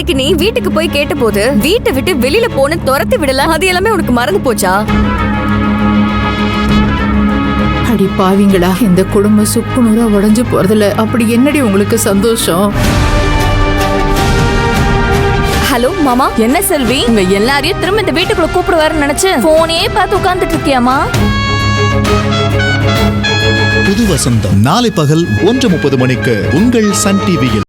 அன்னைக்கு நீ வீட்டுக்கு போய் கேட்ட போது வீட்டை விட்டு வெளியில போன துரத்தி விடல, அது எல்லாமே உனக்கு மறந்து போச்சா? அடி பாவிங்களா, இந்த குடும்பம் சுக்குநூறா உடைஞ்சு போறதுல அப்படி என்னடி உங்களுக்கு சந்தோஷம்? ஹலோ மாமா. என்ன செல்வி, உங்க எல்லாரையும் திரும்ப இந்த வீட்டுக்குள்ள கூப்பிடுவாருன்னு நினைச்சு போனே பார்த்து உட்கார்ந்துட்டு இருக்கியாமா? புது வசந்தம் நாளை பகல் 1:30 மணிக்கு உங்கள் சன் டிவியில்.